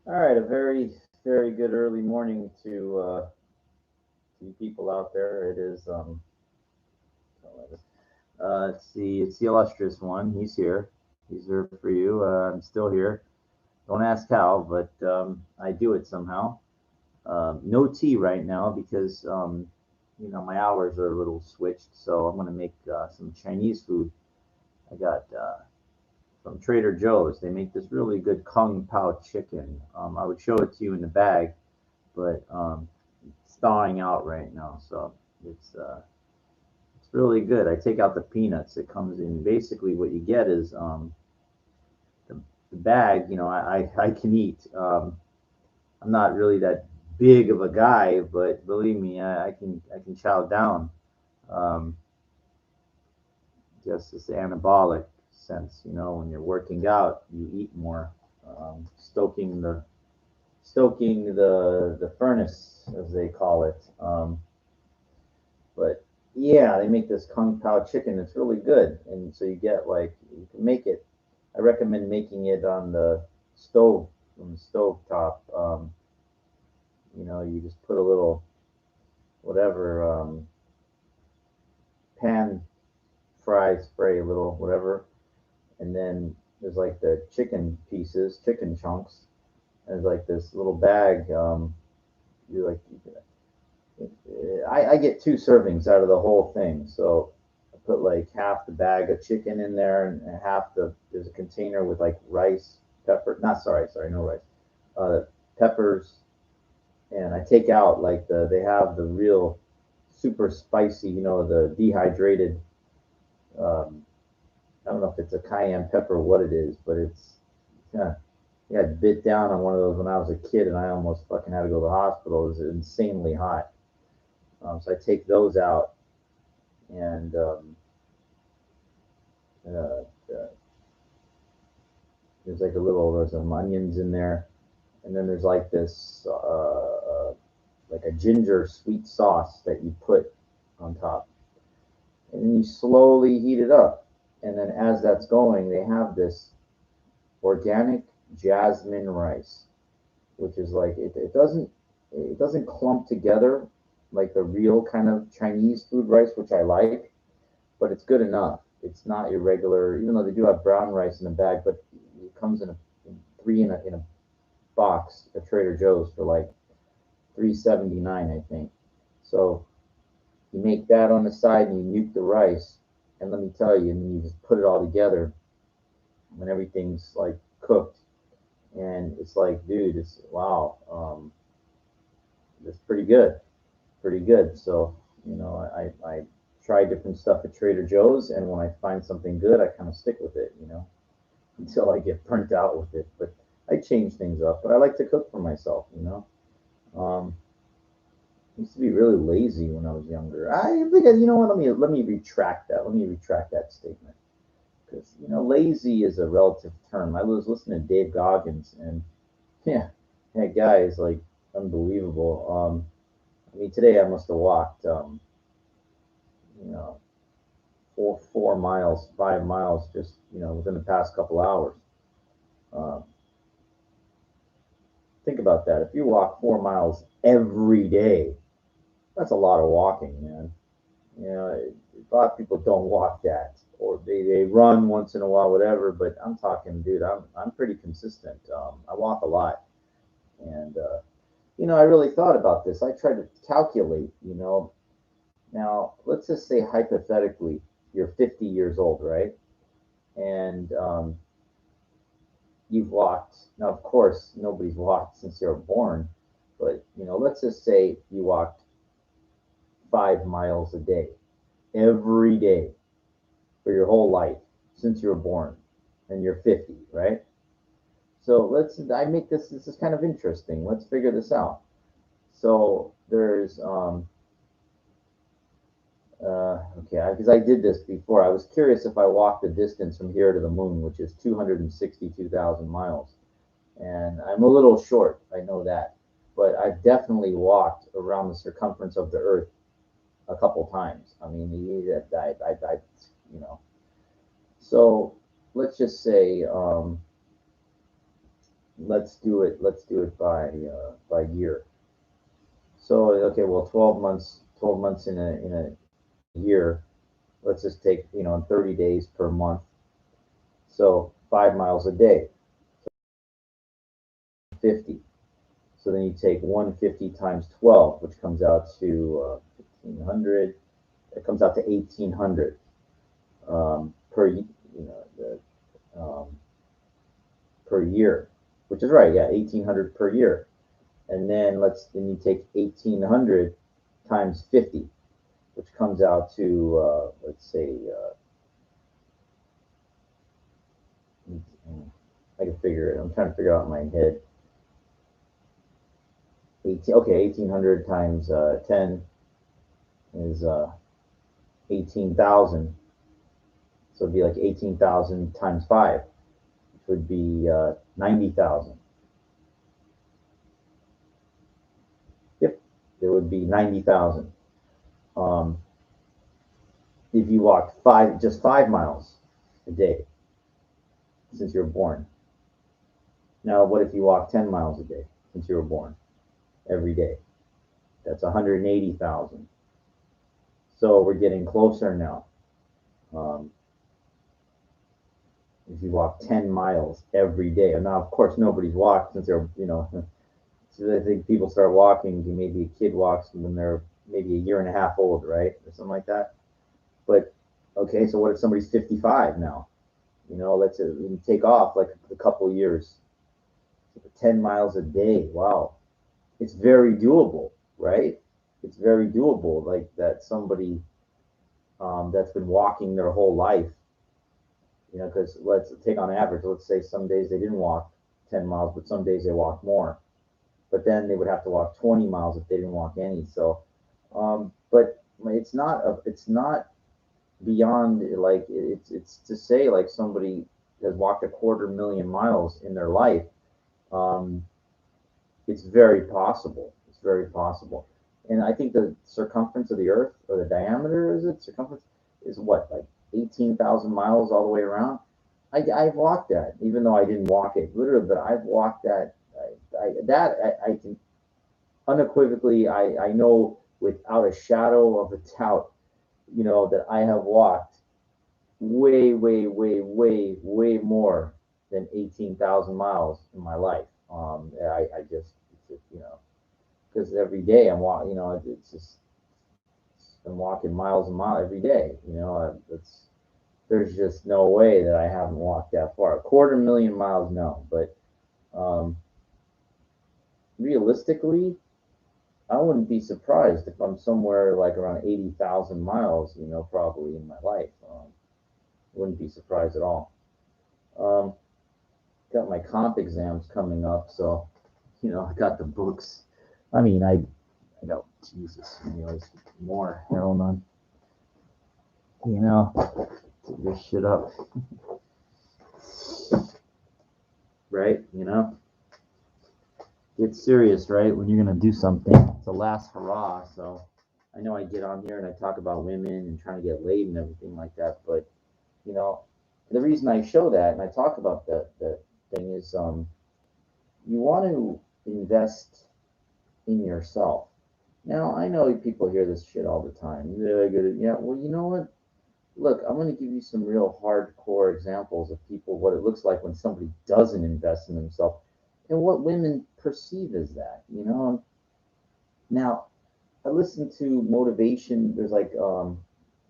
All right, a very, very good early morning to you people out there. It's the illustrious one. He's here. He's here for you. I'm still here. Don't ask how, but I do it somehow. No tea right now because my hours are a little switched. So I'm gonna make some Chinese food. I got from Trader Joe's. They make this really good Kung Pao chicken. I would show it to you in the bag, but it's thawing out right now, so it's uh, it's really good. I take out the peanuts. It comes in basically what you get is the, the bag. I can eat. I'm not really that big of a guy, but believe me, I can chow down. Um, just this anabolic sense, when you're working out, you eat more, stoking the furnace as they call it. But yeah, they make this kung pao chicken. It's really good, and so you get like you can make it. I recommend making it on the stove, on the stove top. You just put a little whatever pan fry spray, a little whatever, and then there's like the chicken pieces, chicken chunks. And there's like this little bag. You like I get two servings out of the whole thing. So I put like half the bag of chicken in there and half there's a container with like rice, pepper, not sorry, no rice, peppers. And I take out like they have the real super spicy, the dehydrated, um, I don't know if it's a cayenne pepper or what it is, but it's, yeah, yeah, I bit down on one of those when I was a kid and I almost fucking had to go to the hospital. It was insanely hot. So I take those out and uh, uh, there's some onions in there, and then there's like this like a ginger sweet sauce that you put on top, and then you slowly heat it up, and then as that's going, they have this organic jasmine rice, which is like it doesn't clump together like the real kind of Chinese food rice, which I like, but it's good enough. It's not irregular, even though they do have brown rice in the bag, but it comes in three in a box at Trader Joe's for like 379, I think. So you make that on the side and you nuke the rice, and let me tell you, and then you just put it all together when everything's like cooked, and it's like, dude, it's wow, it's pretty good. So I try different stuff at Trader Joe's, and when I find something good, I kind of stick with it, until I get burnt out with it. But I change things up. But I like to cook for myself. I used to be really lazy when I was younger. I think you know what? Let me retract that. Let me retract that statement because lazy is a relative term. I was listening to Dave Goggins, and yeah, that guy is like unbelievable. I mean, today I must have walked, you know, 4 miles, 5 miles, just within the past couple hours. Uh, think about that. If you walk 4 miles every day, that's a lot of walking, man. A lot of people don't walk that, or they run once in a while, whatever. But I'm talking, dude. I'm pretty consistent. I walk a lot, and I really thought about this. I tried to calculate. Now let's just say hypothetically, you're 50 years old, right? And you've walked. Now, of course, nobody's walked since they were born, but let's just say you walked 5 miles a day every day for your whole life since you were born, and you're 50, right? So I make this is kind of interesting. Let's figure this out. So there's okay, because I did this before. I was curious if I walked the distance from here to the moon, which is 262,000 miles. And I'm a little short, I know that. But I've definitely walked around the circumference of the Earth a couple times. I mean, you know. So let's just say let's do it by year. So okay, well, 12 months in a year. Let's just take, in 30 days per month. So 5 miles a day, 50. So then you take 150 times 12, which comes out to 1500. It comes out to 1800 um, per year, which is right. Yeah, 1800 per year. And then you take 1800 times 50, which comes out to let's say I can figure it. I'm trying to figure out in my head. 1800 times 10 is 18,000. So it'd be like 18,000 times 5, which would be 90,000. Yep, it would be 90,000. Um, if you walked just 5 miles a day since you were born. Now, what if you walk 10 miles a day since you were born every day? That's 180,000. So we're getting closer now. Um, if you walk 10 miles every day. And now, of course, nobody's walked since they're. So I think people start walking, maybe a kid walks when they're maybe a year and a half old, right? Or something like that. But, okay, so what if somebody's 55 now? Let's take off like a couple of years. 10 miles a day. Wow. It's very doable, right? It's very doable. Like that somebody that's been walking their whole life, because let's take on average, let's say some days they didn't walk 10 miles, but some days they walked more. But then they would have to walk 20 miles if they didn't walk any. So, but it's not beyond, like, it's to say like somebody has walked 250,000 miles in their life. Um, it's very possible. It's very possible. And I think the circumference of the Earth, or the diameter, is it circumference, is what, like 18,000 miles all the way around. I've walked that, even though I didn't walk it literally, but I've walked that. I can unequivocally, I know without a shadow of a doubt, that I have walked way, way, way, way, way more than 18,000 miles in my life. I just, because every day I'm walking, it's just, I'm walking miles and miles every day. There's just no way that I haven't walked that far. 250,000 miles, no, but um, realistically, I wouldn't be surprised if I'm somewhere like around 80,000 miles, probably in my life. Wouldn't be surprised at all. Um, got my comp exams coming up, so I got the books. I mean, I got, Jesus, there's more. Hold on. Get your shit up. Right? Get serious, right? When you're gonna do something, it's a last hurrah. So I know I get on here and I talk about women and trying to get laid and everything like that, but you know, the reason I show that and I talk about that thing is, you want to invest in yourself. Now I know people hear this shit all the time. They're good. Yeah, well, you know what? Look, I'm going to give you some real hardcore examples of people, what it looks like when somebody doesn't invest in themselves, and what women perceive as that. Now, I listen to motivation. There's like the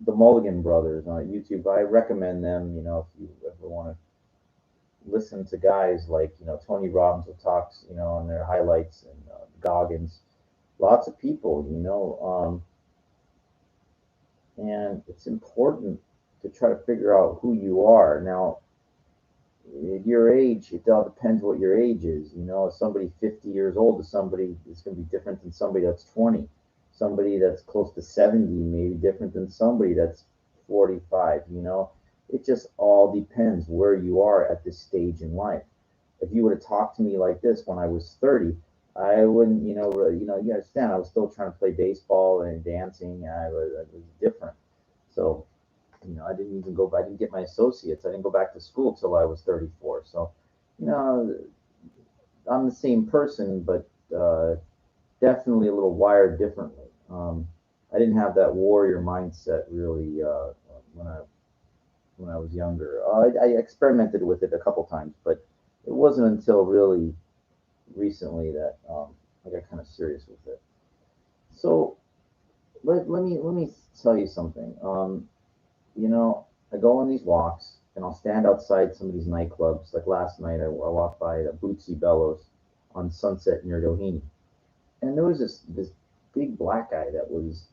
Mulligan brothers on YouTube. I recommend them. If you ever want to listen to guys like Tony Robbins, who talks on their highlights, and Goggins, lots of people. And it's important to try to figure out who you are. Now, at your age, it all depends what your age is. Somebody 50 years old to somebody is going to be different than somebody that's 20. Somebody that's close to 70 may be different than somebody that's 45. It just all depends where you are at this stage in life. If you would have talked to me like this when I was 30, I wouldn't, you understand, I was still trying to play baseball and dancing. I was different. So, I didn't get my associates. I didn't go back to school till I was 34. So, you know, I'm the same person, but definitely a little wired differently. I didn't have that warrior mindset really when I was younger. I experimented with it a couple times, but it wasn't until really recently that I got kind of serious with it. So let me tell you something. You know, I go on these walks and I'll stand outside some of these nightclubs. Like last night, I walked by Bootsy Bellows on Sunset near Doheny, and there was this big black guy that was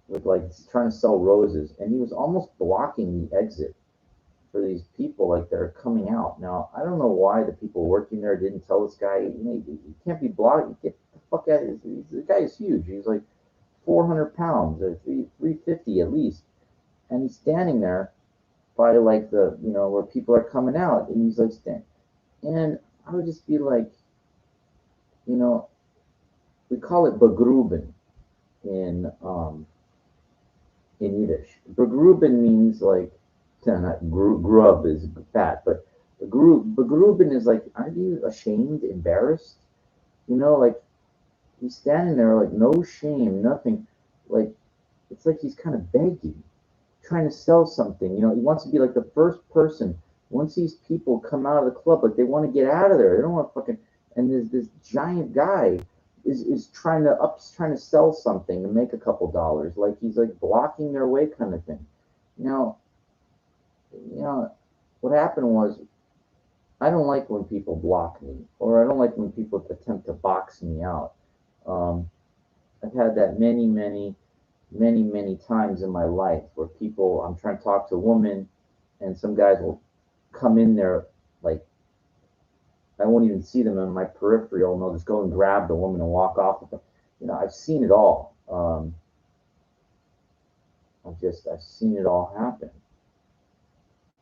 with like trying to sell roses, and he was almost blocking the exit for these people like that are coming out. Now I don't know why the people working there didn't tell this guy, you can't be blocking. Get the fuck out! The guy is huge. He's like 400 pounds or 350 at least, and he's standing there by like the where people are coming out, and he's like standing. And I would just be like, you know, we call it begruben in in Yiddish. Begruben means like not grub is fat, but begruben is like, aren't you ashamed, embarrassed? Like he's standing there like no shame, nothing. Like it's like he's kind of begging, trying to sell something. He wants to be like the first person. Once these people come out of the club, like they want to get out of there. They don't want to fucking. And there's this giant guy is trying to sell something and make a couple dollars. Like he's like blocking their way, kind of thing. Now, what happened was I don't like when people block me, or I don't like when people attempt to box me out. Um, I've had that many, many, many, many times in my life where people, I'm trying to talk to a woman, and some guys will come in there like I won't even see them in my peripheral, and they'll just go and grab the woman and walk off with them. I've seen it all. I've seen it all happen,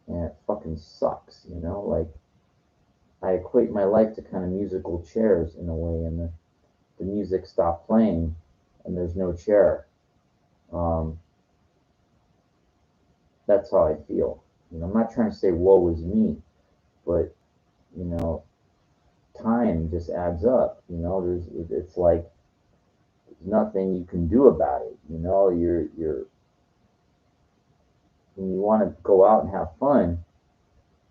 and it fucking sucks. Like I equate my life to kind of musical chairs in a way, and the music stopped playing, and there's no chair. Um, that's how I feel. I'm not trying to say woe is me, but you know, time just adds up. It's like there's nothing you can do about it. You're when you want to go out and have fun,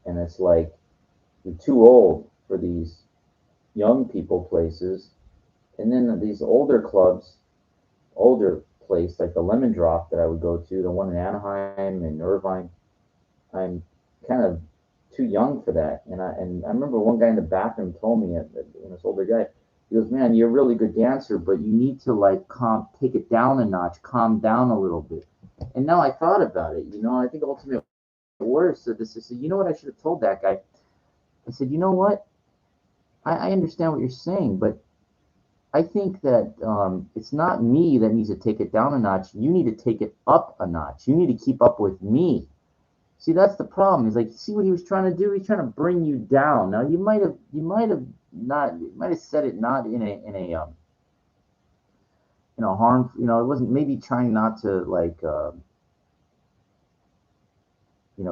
and it's like you're too old for these young people places, and then these older place like the Lemon Drop that I would go to, the one in Anaheim and Irvine. I'm kind of too young for that, and I remember one guy in the bathroom told me, this older guy, he goes, "Man, you're a really good dancer, but you need to like take it down a notch, calm down a little bit." And now I thought about it. I think Ultimate Warrior said this. I said, you know what? I should have told that guy. I said, you know what? I understand what you're saying, but I think that it's not me that needs to take it down a notch. You need to take it up a notch. You need to keep up with me. See, that's the problem. He's like, see what he was trying to do? He's trying to bring you down. Now, you might have said it not in a harm. It wasn't maybe trying not to like,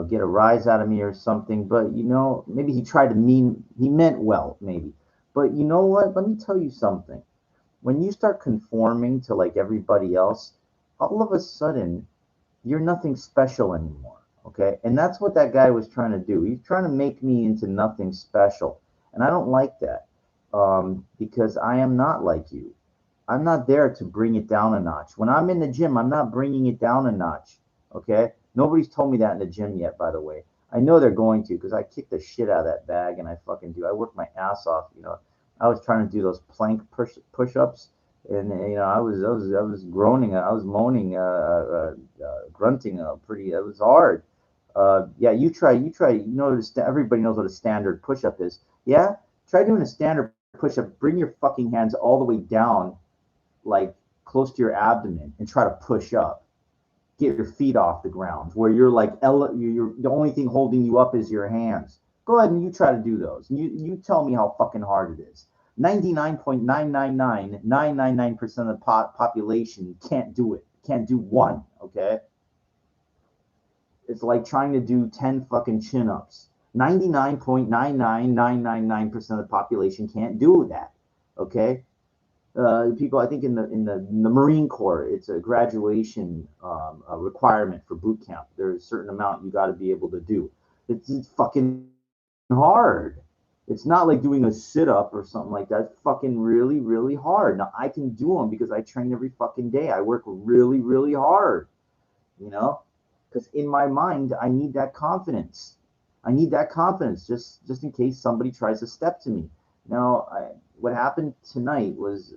get a rise out of me or something. But maybe he meant well, maybe. But you know what? Let me tell you something. When you start conforming to like everybody else, all of a sudden you're nothing special anymore. Okay. And that's what that guy was trying to do. He's trying to make me into nothing special. And I don't like that because I am not like you. I'm not there to bring it down a notch. When I'm in the gym, I'm not bringing it down a notch. Okay. Nobody's told me that in the gym yet, by the way. I know they're going to because I kick the shit out of that bag and I fucking do. I work my ass off. I was trying to do those plank push ups, and I was groaning, I was moaning, grunting, pretty. It was hard. Yeah, you try. Everybody knows what a standard push up is. Yeah, try doing a standard push up. Bring your fucking hands all the way down, like close to your abdomen, and try to push up. Get your feet off the ground, where you're like you're the only thing holding you up is your hands. Go ahead and you try to do those. You tell me how fucking hard it is. 99.9999999% of the population can't do it. Can't do one. Okay, it's like trying to do 10 fucking chin ups. 99.99999% of the population can't do that. Okay, people, I think in the Marine Corps, it's a graduation a requirement for boot camp. There's a certain amount you got to be able to do. It's fucking hard. It's not like doing a sit up or something like that. It's fucking really, really hard. Now I can do them because I train every fucking day. I work really, really hard, you know, because in my mind I need that confidence. I need that confidence just in case somebody tries to step to me. Now, what happened tonight was,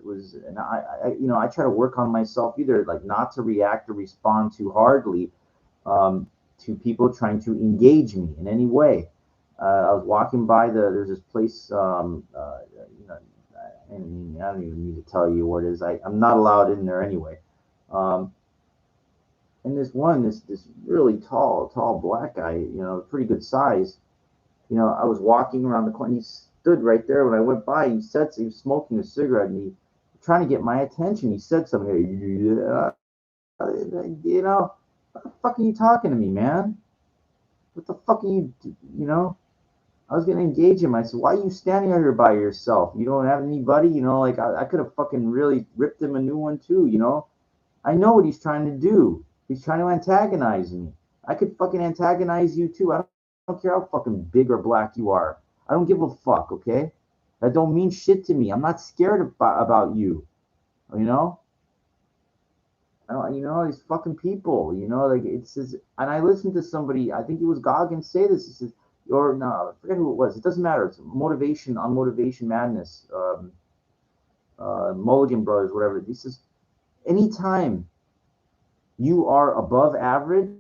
and I try to work on myself either like not to react or respond too hardly to people trying to engage me in any way. I was walking by there's this place, you know, I don't even need to tell you what it is. I'm not allowed in there anyway. Um, and this really tall black guy, you know, pretty good size. You know, I was walking around the corner. He stood right there when I went by. He was smoking a cigarette and he trying to get my attention. He said something, you know, what the fuck are you talking to me, man? What the fuck are you know? I was gonna engage him. I said, "Why are you standing out here by yourself? You don't have anybody?" You know, like I could have fucking really ripped him a new one too. You know, I know what he's trying to do. He's trying to antagonize me. I could fucking antagonize you too. I don't care how fucking big or black you are. I don't give a fuck. Okay, that don't mean shit to me. I'm not scared about you. You know, you know, these fucking people, you know, like it's just, and I listened to somebody, I think it was Goggins say this, he says, or no, I forget who it was. It doesn't matter. It's motivation on motivation madness. Mulligan Brothers, whatever. He says, anytime you are above average,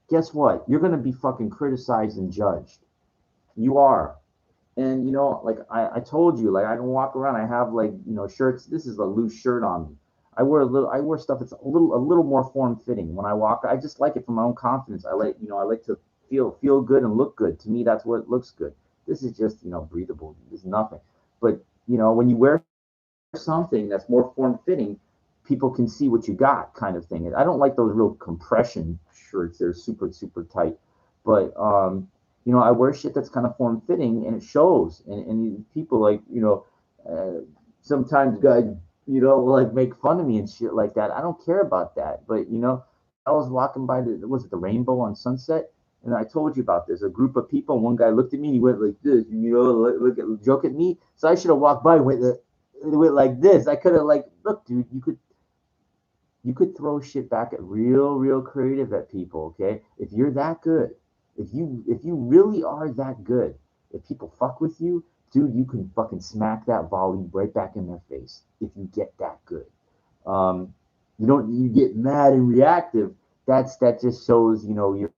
guess what? You're going to be fucking criticized and judged. You are. And you know, like I told you, like I don't walk around. I have like shirts. This is a loose shirt on me. I wear stuff that's a little more form fitting when I walk. I just like it for my own confidence. I like to feel good and look good. To me, that's what looks good. This is just breathable. There's nothing. But when you wear something that's more form fitting, people can see what you got, kind of thing. I don't like those real compression shirts. They're super tight. But I wear shit that's kind of form fitting, and it shows. And people like sometimes guys like make fun of me and shit like that. I don't care about that. But I was walking by was it the Rainbow on Sunset? And I told you about this. A group of people. One guy looked at me and he went like this, joke at me. So I should have walked by and went like this. I could have like, look, dude, you could throw shit back at real creative at people. Okay, if you're that good, if you really are that good, if people fuck with you, dude, you can fucking smack that volley right back in their face if you get that good. You get mad and reactive. That just shows you're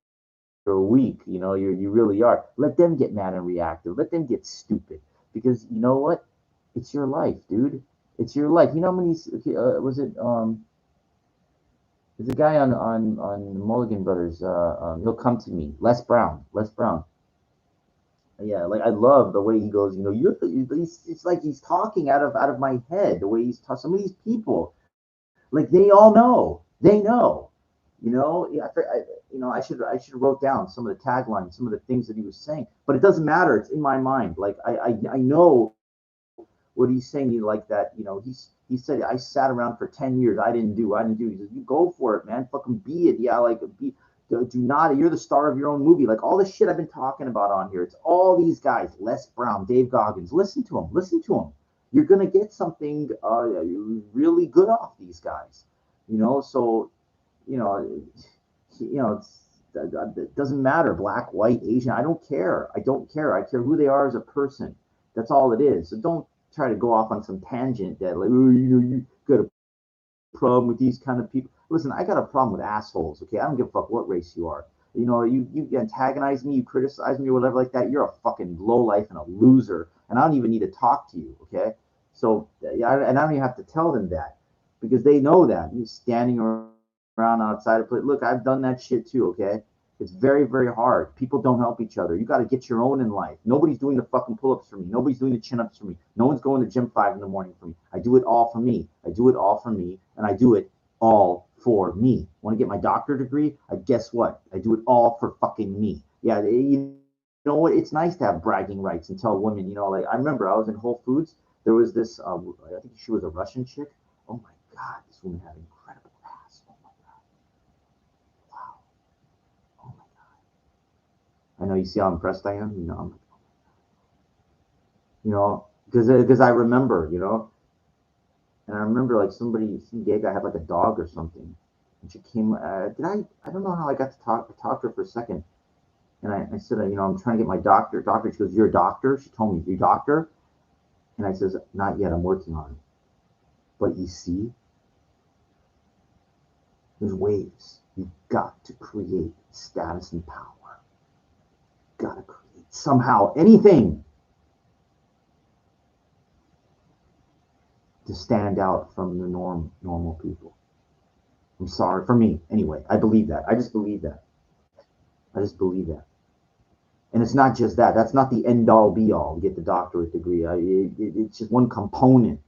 weak. You really are. Let them get mad and reactive. Let them get stupid because you know what? It's your life, dude. It's your life. You know how many was it? There's a guy on Mulligan Brothers. He'll come to me. Les Brown. Les Brown. Yeah, like I love the way he goes. It's like he's talking out of my head. The way he's talking. Some of these people, like they all know. They know. Yeah, I should have wrote down some of the taglines, some of the things that he was saying. But it doesn't matter. It's in my mind. Like I know what he's saying. He like that. He said I sat around for 10 years. I didn't do. He says you go for it, man. Fucking be it. Yeah, like be. Do not. You're the star of your own movie. Like all the shit I've been talking about on here. It's all these guys. Les Brown, Dave Goggins. Listen to them. Listen to them. You're gonna get something really good off these guys. So you know, it doesn't matter, black, white, Asian. I don't care. I don't care. I care who they are as a person. That's all it is. So don't try to go off on some tangent that like, oh, you got a problem with these kind of people. Listen, I got a problem with assholes. Okay, I don't give a fuck what race you are. You antagonize me, you criticize me, or whatever like that. You're a fucking low life and a loser, and I don't even need to talk to you. Okay, so and I don't even have to tell them that because they know that. You're standing around outside of place. Look, I've done that shit too. Okay, it's very hard. People don't help each other. You got to get your own in life. Nobody's doing the fucking pull-ups for me. Nobody's doing the chin-ups for me. No one's going to gym 5 in the morning for me. I do it all for me. I do it all for me, and I do it all for me. Want to get my doctorate degree? Guess what? I do it all for fucking me. Yeah, know what? It's nice to have bragging rights and tell women, like I remember I was in Whole Foods. There was this, I think she was a Russian chick. Oh my God, this woman had incredible ass. Oh my God. Wow. Oh my God. I know you see how impressed I am. Because I remember, and I remember like some gay guy had like a dog or something, and she came. I don't know how I got to talk to her for a second, and I said, I'm trying to get my doctor. Doctor, she goes, you're a doctor. She told me, you're a doctor, and I says, not yet. I'm working on it. But you see, there's ways. You've got to create status and power. Got to create somehow anything to stand out from the normal people. I'm sorry for me. Anyway, I believe that. I just believe that. I just believe that. And it's not just that. That's not the end all be all. Get the doctorate degree. It's just one component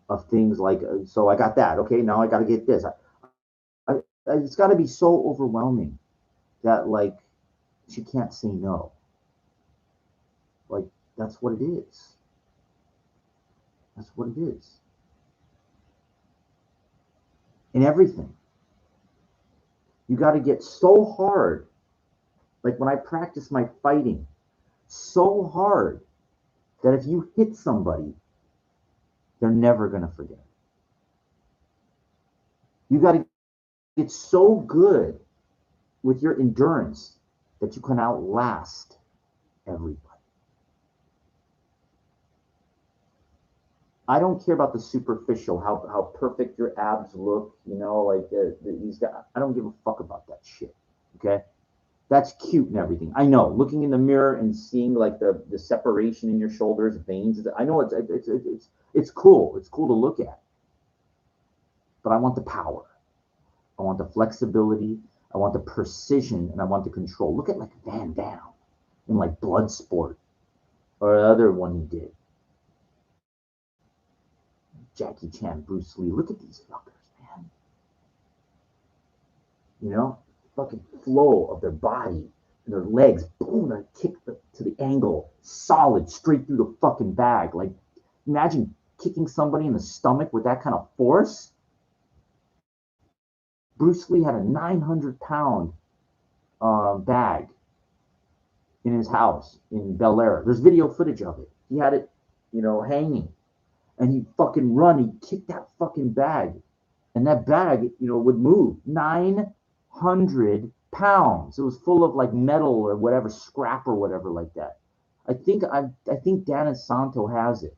of things like. So I got that. Okay, now I got to get this. It's got to be so overwhelming that like she can't say no. Like that's what it is. That's what it is. In everything, you got to get so hard. Like when I practice my fighting, so hard that if you hit somebody, they're never going to forget. You got to get so good with your endurance that you can outlast everybody. I don't care about the superficial, how perfect your abs look, like these guys. I don't give a fuck about that shit. Okay, that's cute and everything. I know. Looking in the mirror and seeing like the separation in your shoulders, veins. I know it's cool. It's cool to look at. But I want the power. I want the flexibility. I want the precision, and I want the control. Look at like Van Damme in like Bloodsport, or the other one he did. Jackie Chan, Bruce Lee. Look at these fuckers, man. Fucking flow of their body and their legs. Boom, they kick to the angle, solid, straight through the fucking bag. Like, imagine kicking somebody in the stomach with that kind of force. Bruce Lee had a 900-pound bag in his house in Bel Air. There's video footage of it. He had it, hanging. And he'd fucking run. He'd kick that fucking bag. And that bag, would move. 900 pounds. It was full of like metal or whatever, scrap or whatever like that. I think Dan Santo has it.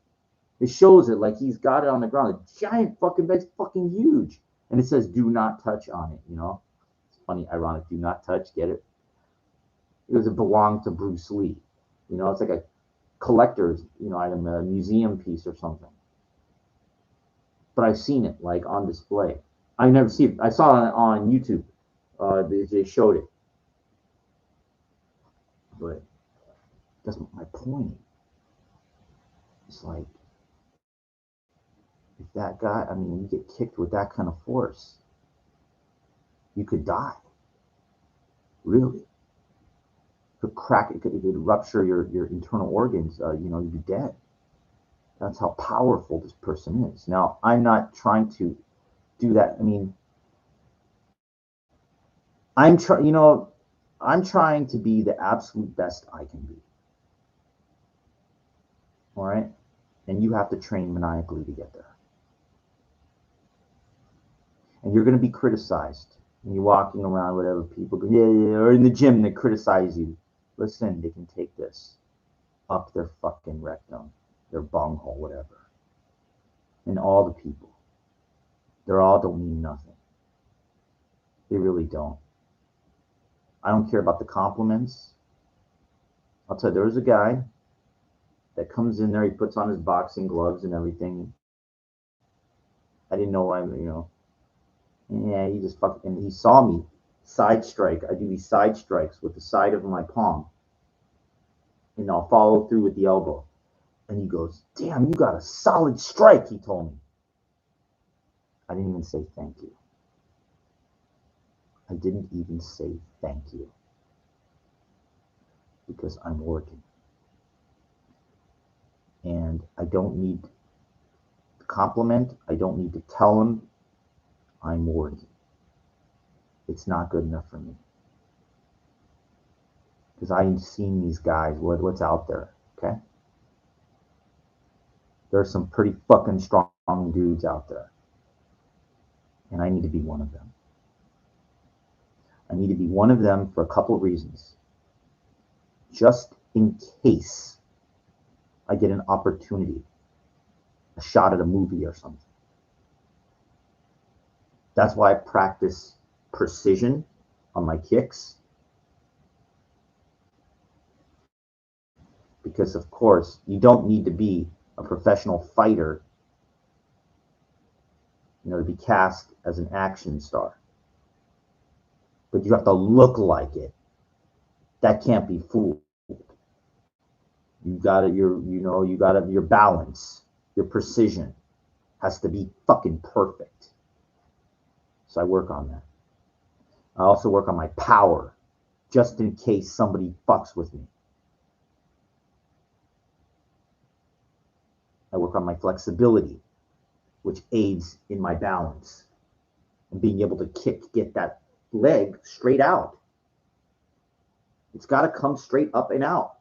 It shows it like he's got it on the ground. A giant fucking bag's fucking huge. And it says do not touch on it, It's funny, ironic, do not touch, get it? It belonged to Bruce Lee. It's like a collector's, item, a museum piece or something. But I've seen it like on display. I never see it. I saw it on YouTube. They showed it. But that's my point. It's like if that guy, you get kicked with that kind of force, you could die. Really. It could crack, it could rupture your internal organs, you'd be dead. That's how powerful this person is. Now, I'm not trying to do that. I'm trying to be the absolute best I can be. All right? And you have to train maniacally to get there. And you're going to be criticized. And you're walking around, whatever, people go, yeah, or in the gym, they criticize you. Listen, they can take this up their fucking rectum, their bunghole, whatever. And all the people, they're all don't mean nothing. They really don't. I don't care about the compliments. I'll tell you, there's a guy that comes in there, he puts on his boxing gloves and everything. I didn't know yeah, he just fucking, he saw me side strike. I do these side strikes with the side of my palm. And I'll follow through with the elbow. And he goes, damn, you got a solid strike, he told me. I didn't even say thank you. I didn't even say thank you. because I'm working. And I don't need to compliment. I don't need to tell them I'm working. It's not good enough for me. Because I've seen these guys, what's out there, okay? There's some pretty fucking strong dudes out there. And I need to be one of them. I need to be one of them for a couple of reasons. Just in case I get an opportunity, a shot at a movie or something. That's why I practice precision on my kicks. Because, of course, you don't need to be a professional fighter, to be cast as an action star. But you have to look like it. That can't be fooled. You gotta, your balance, your precision has to be fucking perfect. So I work on that. I also work on my power, just in case somebody fucks with me. I work on my flexibility, which aids in my balance and being able to get that leg straight out. It's got to come straight up and out.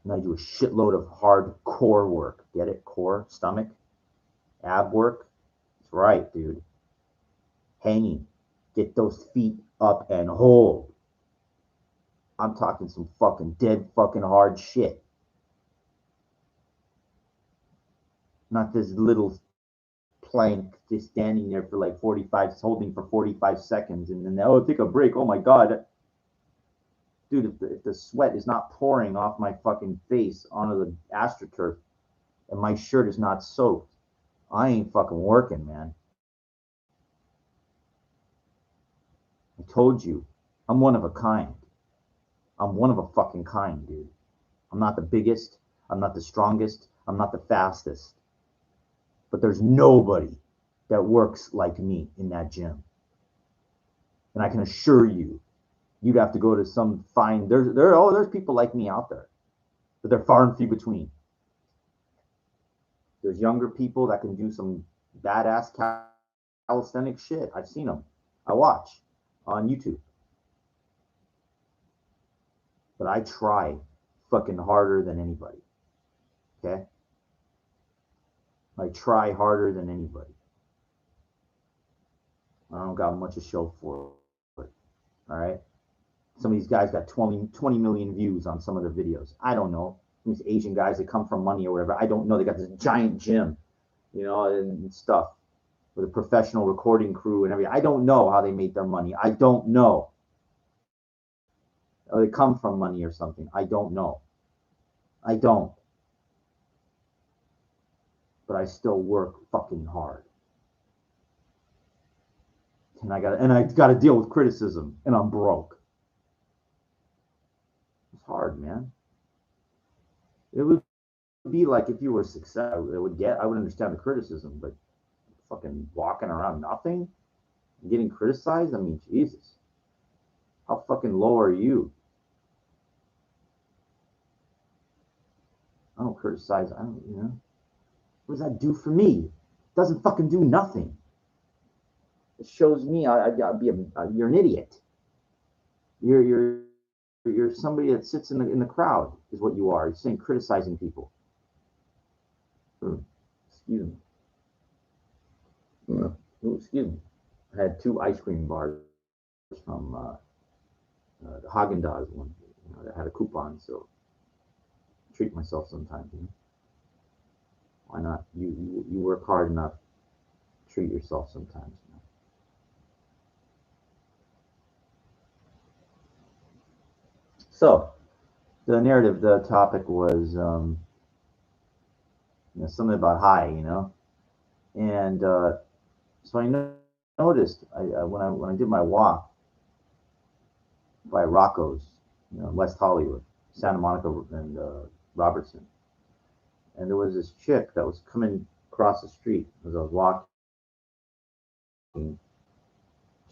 And I do a shitload of hard core work. Get it? Core, stomach, ab work. That's right, dude. Hanging. Get those feet up and hold. I'm talking some fucking dead fucking hard shit. Not this little plank just standing there for like 45, holding for 45 seconds and then, take a break. Oh my God. Dude, if the sweat is not pouring off my fucking face onto the AstroTurf and my shirt is not soaked, I ain't fucking working, man. I told you, I'm one of a kind. I'm one of a fucking kind, dude. I'm not the biggest. I'm not the strongest. I'm not the fastest. But there's nobody that works like me in that gym. And I can assure you, you'd have to go to some fine. There's people like me out there, but they're far and few between. There's younger people that can do some badass calisthenic shit. I've seen them. I watch on YouTube. But I try fucking harder than anybody. Okay? I try harder than anybody. I don't got much to show for it. All right? Some of these guys got 20 million views on some of their videos. I don't know. These Asian guys that come from money or whatever. I don't know. They got this giant gym, and stuff with a professional recording crew and everything. I don't know how they made their money. I don't know. Or they come from money or something. I don't know. I don't. But I still work fucking hard. And I got to deal with criticism, and I'm broke. It's hard, man. It would be like if you were successful. I would understand the criticism, but fucking walking around nothing, getting criticized. I mean, Jesus, how fucking low are you? I don't criticize. I don't. What does that do for me? It doesn't fucking do nothing. It shows me you're an idiot. You're somebody that sits in the crowd is what you are. You're saying criticizing people. Excuse me. Excuse me. I had 2 ice cream bars from the Haagen-Dazs one. That had a coupon, so I treat myself sometimes. Why not? You work hard enough. Treat yourself sometimes. So, the narrative, the topic was something about high, and so I noticed when I did my walk by Rocco's, West Hollywood, Santa Monica, and Robertson, and there was this chick that was coming across the street as I was walking.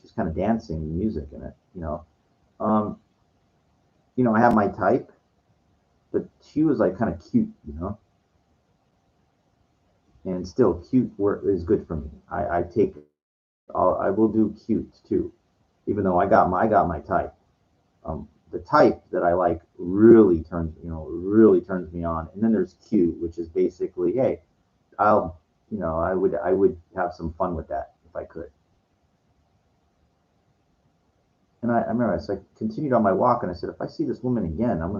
She's kind of dancing, music in it, you know. Um, I have my type, but she was like kind of cute, and still cute work is good for me. I will do cute too, even though I got my type. The type that I like really turns me on, and then there's cute, which is basically, hey, I would have some fun with that if I could. And I remember, so I continued on my walk, and I said, if I see this woman again, I'm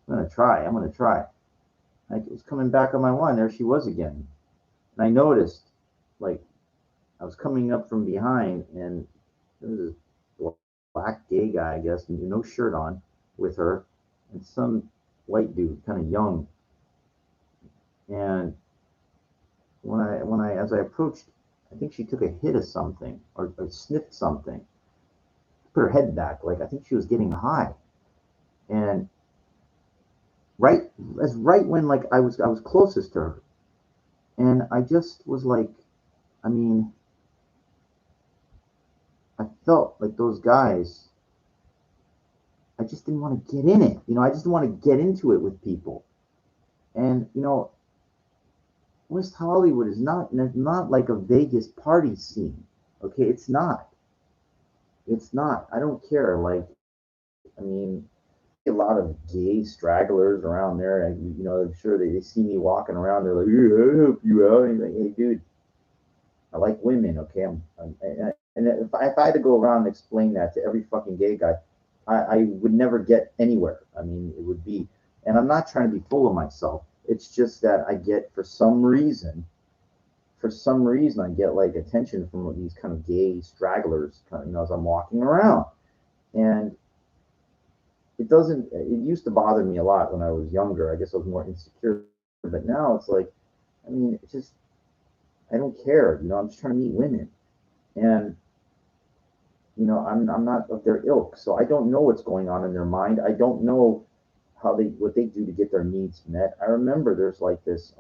gonna try. I was coming back on my one, there she was again, and I noticed, like, I was coming up from behind, and there was this black gay guy, I guess, no shirt on, with her, and some white dude, kind of young. And as I approached, I think she took a hit of something or sniffed something, put her head back, like I think she was getting high. And right right when like I was closest to her, and I just was like, I mean, I felt like those guys. I just didn't want to get in it. I just didn't want to get into it with people. And West Hollywood is not like a Vegas party scene. Okay, it's not. It's not. I don't care. Like, I mean, a lot of gay stragglers around there, and I'm sure they see me walking around. They're like, "Yeah, I'll help you out." And like, hey, dude, I like women. Okay, and if I had to go around and explain that to every fucking gay guy, I would never get anywhere. I mean, it would be, and I'm not trying to be full of myself. It's just that I get, for some reason, I get like attention from these kind of gay stragglers, as I'm walking around, and it used to bother me a lot when I was younger. I guess I was more insecure, but now it's like, I mean, it's just, I don't care. I'm just trying to meet women, and I'm not of their ilk, so I don't know what's going on in their mind. I don't know what they do to get their needs met. I remember there's like this.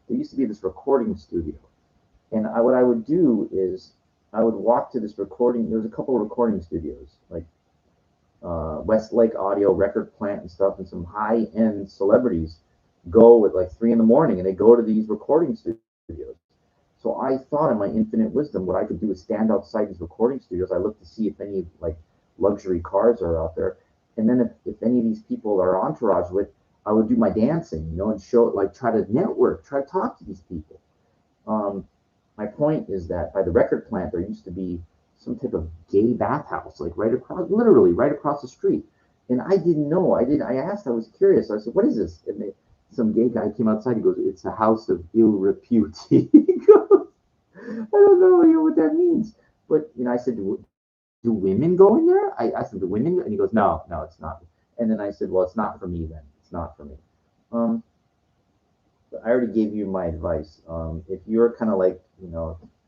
There used to be this recording studio, and what I would do is I would walk to this recording. There's a couple of recording studios, like Westlake Audio, Record Plant, and stuff, and some high end celebrities go at like 3 in the morning, and they go to these recording studios. So I thought, in my infinite wisdom, what I could do is stand outside these recording studios. I look to see if any like luxury cars are out there, and then if any of these people are entourage with, I would do my dancing, and show, like, try to network, try to talk to these people. Um, my point is that by the record plant, there used to be some type of gay bathhouse, like right across, literally right across the street. And I didn't know. I asked. I was curious. I said, "What is this?" And some gay guy came outside. He goes, "It's a house of ill repute." He goes, "I don't know, what that means." But I said, "Do women go in there?" I asked him, "Do women?" And he goes, "No, no, it's not." And then I said, "Well, it's not for me then. It's not for me." Um, I already gave you my advice. If you're kind of like,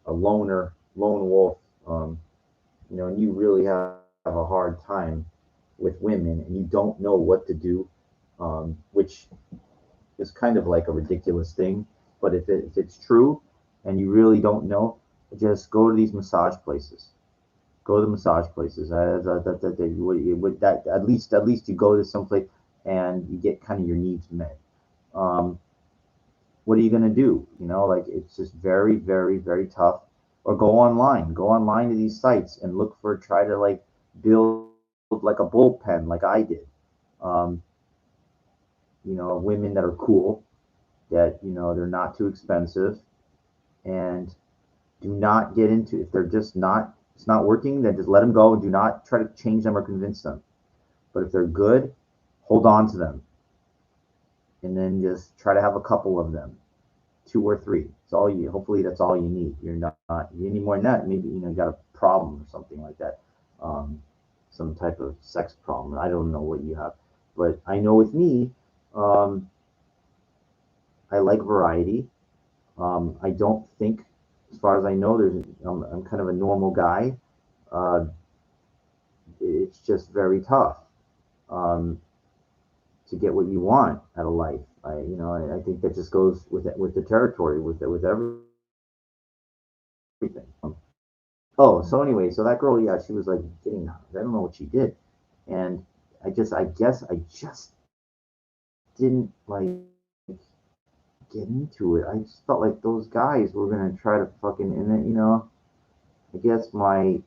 a lone wolf, and you really have a hard time with women and you don't know what to do, which is kind of like a ridiculous thing, but if it's true and you really don't know, just go to these massage places. Go to the massage places. At least you go to someplace and you get kind of your needs met. Um, what are you going to do? Like, it's just very, very, very tough. Or go online to these sites and try to like build like a bullpen, like I did. Um, Women that are cool, that, they're not too expensive, and do not get into, if they're just not, it's not working, then just let them go and do not try to change them or convince them. But if they're good, hold on to them, and then just try to have a couple of them, two or three. It's all you. Hopefully, that's all you need. You're not you need more than that. Maybe you got a problem or something like that, um, some type of sex problem. I don't know what you have, but I know with me, um, I like variety. I don't think, as far as I know, I'm kind of a normal guy. Uh, it's just very tough, um, to get what you want out of life. I think that just goes with the territory, with everything. Oh, so anyway, so that girl, yeah, she was like getting, I don't know what she did. And I guess I just didn't like get into it. I just felt like those guys were gonna try to fucking, and then, I guess I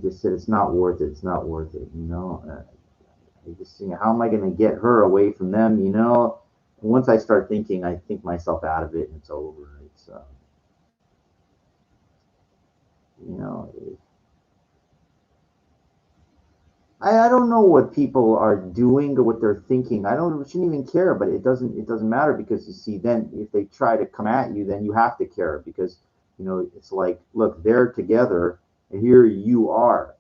just said, it's not worth it. It's not worth it, I just think, how am I gonna get her away from them? And once I start thinking, I think myself out of it and it's over. It's, you know, I don't know what people are doing or what they're thinking. Shouldn't even care, but it doesn't matter, because you see, then if they try to come at you, then you have to care, because it's like, look, they're together and here you are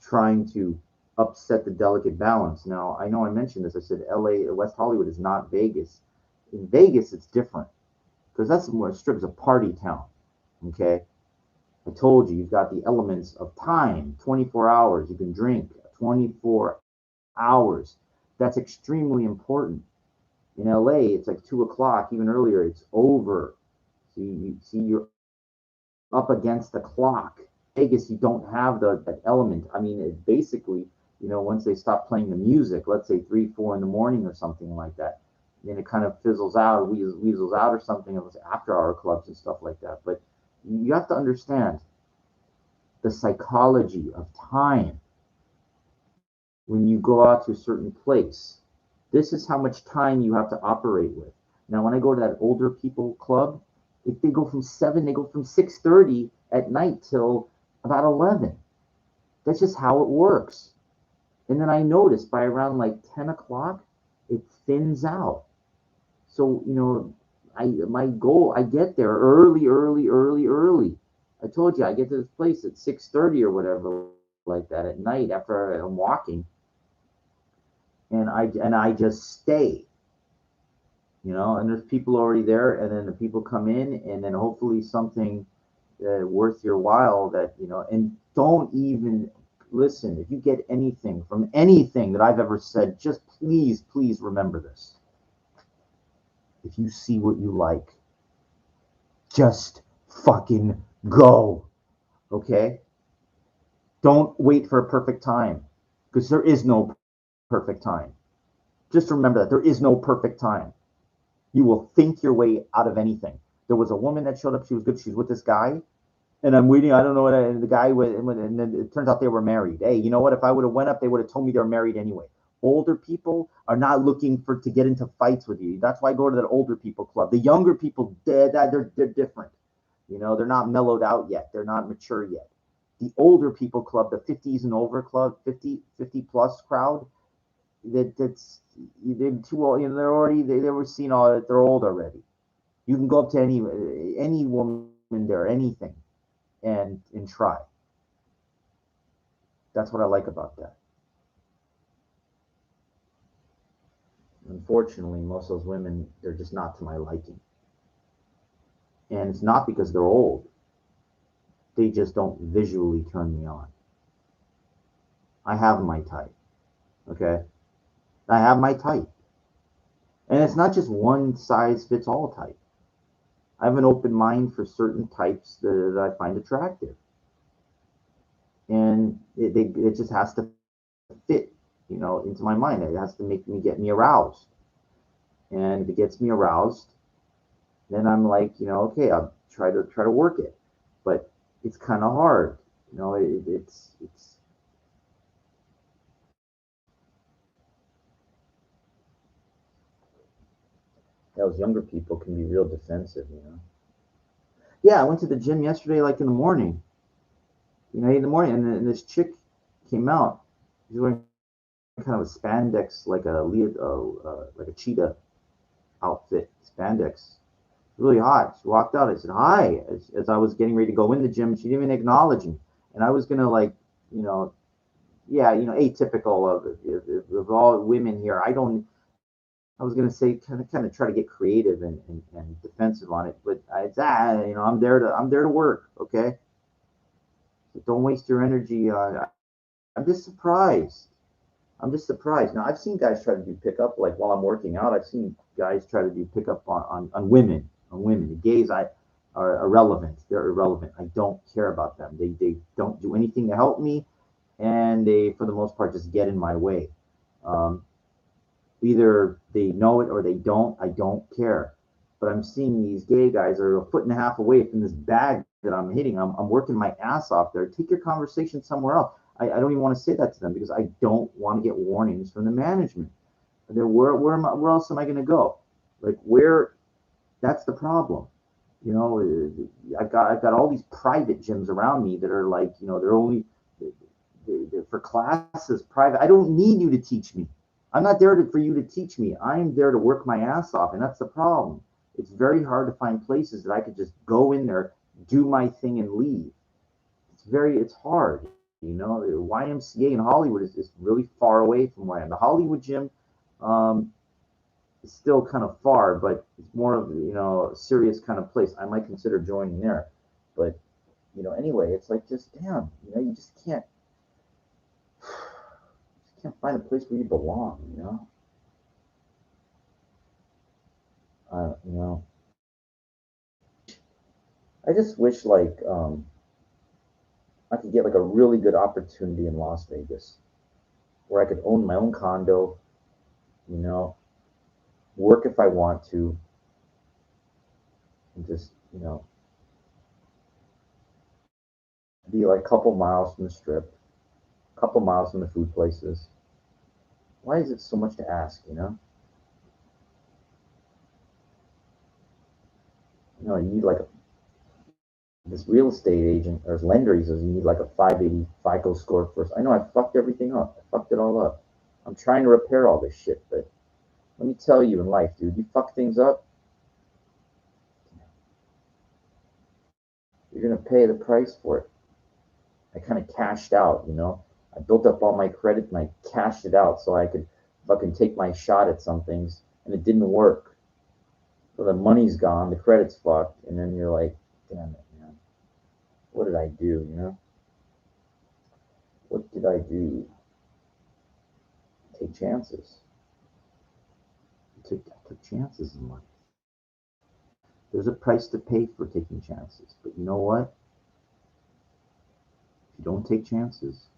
trying to upset the delicate balance. Now, I know I mentioned this. I said LA, West Hollywood is not Vegas. In Vegas it's different, because that's more strip is a party town. Okay, I told you, you've got the elements of time, 24 hours. You can drink 24 hours. That's extremely important. In LA, it's like 2 o'clock, even earlier, it's over. So you're up against the clock. Vegas, you don't have that element. I mean, it basically, once they stop playing the music, let's say 3, 4 in the morning or something like that, then it kind of fizzles out, weasels out or something. It was after hour clubs and stuff like that. But you have to understand the psychology of time when you go out to a certain place. This is how much time you have to operate with. Now, when I go to that older people club, if they go from 7, they go from 6:30 at night till about 11. That's just how it works. And then I notice by around like 10 o'clock, it thins out. So, my goal, I get there early, early, early, early. I told you, I get to this place at 6:30 or whatever like that at night after I'm walking, and I just stay. And there's people already there, and then the people come in, and then hopefully something worth your while, and don't even listen. If you get anything from anything that I've ever said, just please, please remember this. If you see what you like, just fucking go. Okay? Don't wait for a perfect time, because there is no perfect time. Just remember that there is no perfect time. You will think your way out of anything. There was a woman that showed up. She was good. She was with this guy, and I'm waiting. I don't know what the guy was, and then it turns out they were married. Hey, you know what? If I would have went up, they would have told me they're married anyway. Older people are not looking to get into fights with you. That's why I go to that older people club. The younger people, they're different. They're not mellowed out yet. They're not mature yet. The older people club, the 50s and over club, 50 plus crowd, that's they're too old. They're already they were seen all that. They're old already. You can go up to any woman there, anything, and try. That's what I like about that. Unfortunately, most of those women, they're just not to my liking, and it's not because they're old. They just don't visually turn me on. I have my type. Okay, I have my type, and it's not just one size fits all type. I have an open mind for certain types that I find attractive, and it just has to fit, into my mind. It has to get me aroused, and if it gets me aroused, then I'm like, okay, I'll try to work it, but it's kind of hard. It's those younger people can be real defensive. Yeah, I went to the gym yesterday, like in the morning. In the morning, and this chick came out. She's wearing kind of a spandex, like a cheetah outfit, spandex. Really hot. She walked out. I said hi as I was getting ready to go in the gym. She didn't even acknowledge me, and I was gonna, like, you know, yeah, atypical of all women here. I don't. I was gonna say, kind of try to get creative and defensive on it, but I'm there to work. Okay, so don't waste your energy on. I'm just surprised. I'm just surprised. Now, I've seen guys try to do pickup, like while I'm working out. I've seen guys try to do pickup on women, on women. The gays, are irrelevant. They're irrelevant. I don't care about them. They don't do anything to help me, and they, for the most part, just get in my way. Um, Either they know it or they don't. I don't care. But I'm seeing these gay guys are a foot and a half away from this bag that I'm hitting. I'm working my ass off there. Take your conversation somewhere else. I don't even want to say that to them because I don't want to get warnings from the management. Where else am I going to go? Like where? That's the problem. You know, I've got all these private gyms around me that are like, you know, they're only they're for classes private. I don't need you to teach me. I'm not there for you to teach me. I'm there to work my ass off, and that's the problem. It's very hard to find places that I could just go in there, do my thing, and leave. It's hard. You know, the YMCA in Hollywood is really far away from where I am. The Hollywood gym um, is still kind of far, but it's more of, you know, a serious kind of place. I might consider joining there, but you know, anyway, it's like just damn, you know, you just can't find a place where you belong. You know, you know, I just wish like I could get like a really good opportunity in Las Vegas where I could own my own condo, you know, work if I want to, and just, you know, be like a couple miles from the strip, a couple miles from the food places. Why is it so much to ask, you know? You know, you need like this real estate agent or lender, he says you need like a 580 FICO score first. I know I fucked everything up. I fucked it all up. I'm trying to repair all this shit, but let me tell you in life, dude, you fuck things up, you're gonna pay the price for it. I kind of cashed out, you know. I built up all my credit and I cashed it out so I could fucking take my shot at some things, and it didn't work. So the money's gone, the credit's fucked, and then you're like, damn it, man, what did I do? You know, what did I do? Take chances. I took chances in life. There's a price to pay for taking chances, but you know what? If you don't take chances,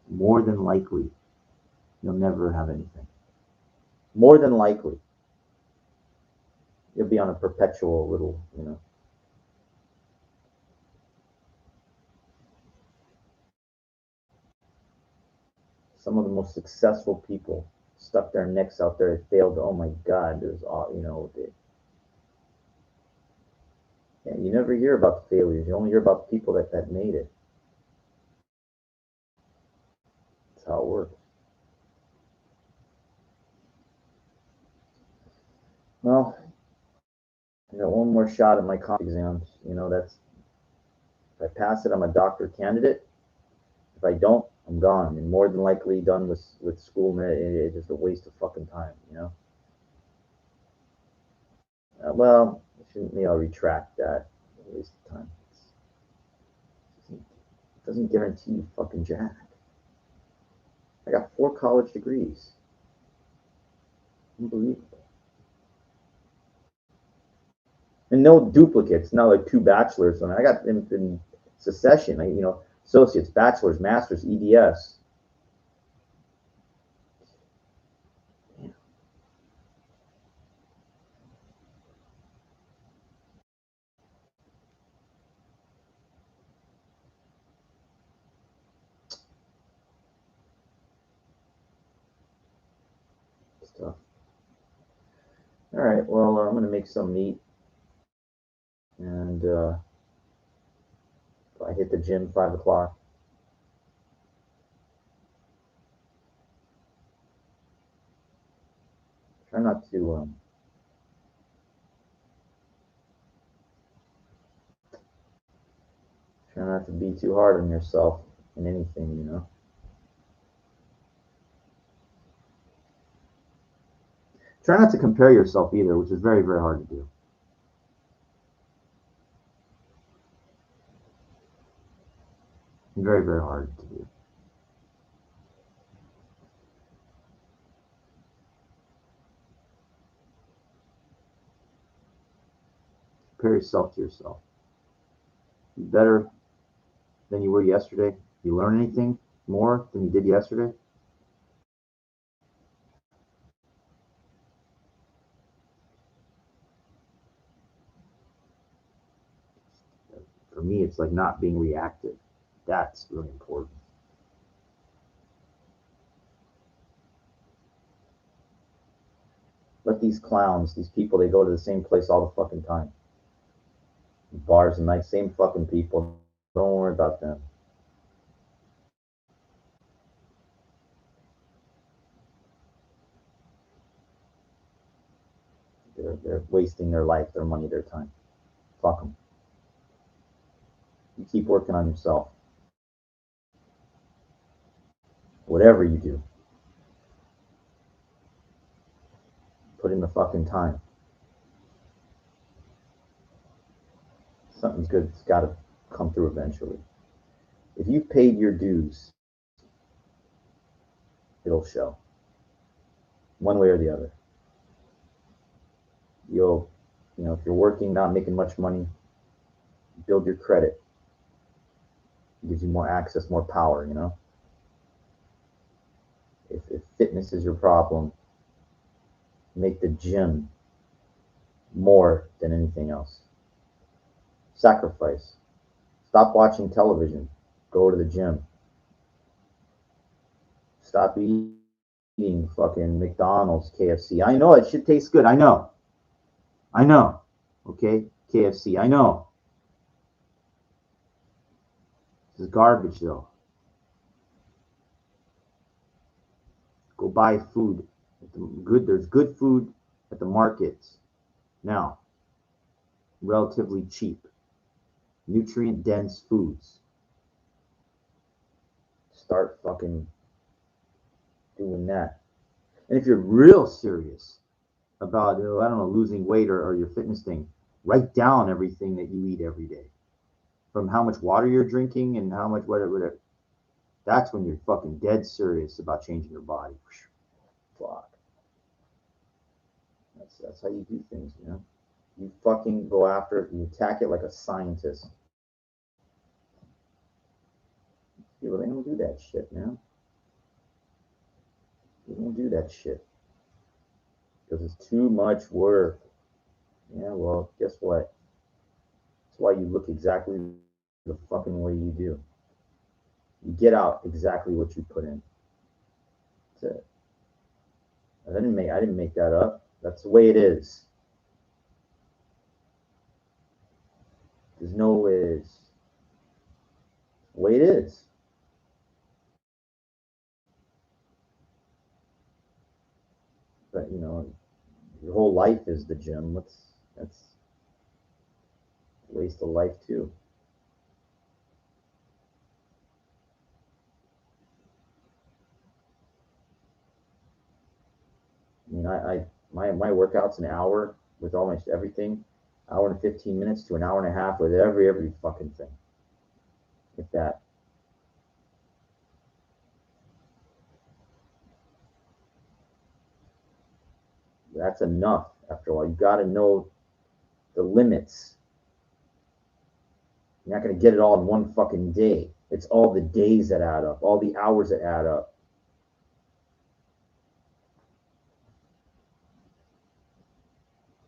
more than likely you'll never have anything. More than likely, you'll be on a perpetual little, you know. Some of the most successful people stuck their necks out there. They failed. Oh my God, there's all, you know. Yeah, you never hear about the failures. You only hear about the people that made it. That's how it works. Well, I got one more shot at my comp exams. You know, that's if I pass it, I'm a doctor candidate. If I don't, I'm gone, and more than likely done with school. And it's just a waste of fucking time. You know. Well, I shouldn't. Maybe I'll retract that. A waste of time. It doesn't guarantee you fucking jack. I got 4 college degrees. Unbelievable. And no duplicates, not like 2 bachelors. I mean, I got in succession, you know, associates, bachelors, masters, EDS. Damn, stuff. All right, well, I'm going to make some meat. And I hit the gym 5 o'clock. Try not to, try not to be too hard on yourself in anything, you know. Try not to compare yourself either, which is very, very hard to do. Very, very hard to do. compare yourself to yourself. You better than you were yesterday? You learn anything more than you did yesterday? For me, it's like not being reactive. That's really important. Let these clowns, these people, they go to the same place all the fucking time. Bars and nights, same fucking people. Don't worry about them. They're wasting their life, their money, their time. Fuck them. You keep working on yourself. Whatever you do, put in the fucking time. Something's good. It's got to come through eventually. If you've paid your dues, it'll show. One way or the other. You'll, if you're working, not making much money, build your credit. It gives you more access, more power, If fitness is your problem, make the gym more than anything else. Sacrifice. Stop watching television. Go to the gym. Stop eating fucking McDonald's, KFC. I know it shit tastes good. I know. Okay? KFC. I know. This is garbage though. Go buy food. There's good food at the markets now. Relatively cheap. Nutrient dense foods. Start fucking doing that. And if you're real serious about, I don't know, losing weight or your fitness thing, write down everything that you eat every day. From how much water you're drinking and how much whatever. That's when you're fucking dead serious about changing your body. Fuck. That's how you do things, You fucking go after it, you attack it like a scientist. People, they don't do that shit, man. They don't do that shit. Because it's too much work. Yeah, well, guess what? That's why you look exactly the fucking way you do. You get out exactly what you put in. That's it. I didn't make that up. That's the way it is. There's no ways. The way it is. But your whole life is the gym. That's a waste of life too. I mean, my workout's an hour with almost everything, hour and 15 minutes to an hour and a half with every fucking thing. If that. That's enough after a while. You got to know the limits. You're not going to get it all in one fucking day. It's all the days that add up, all the hours that add up.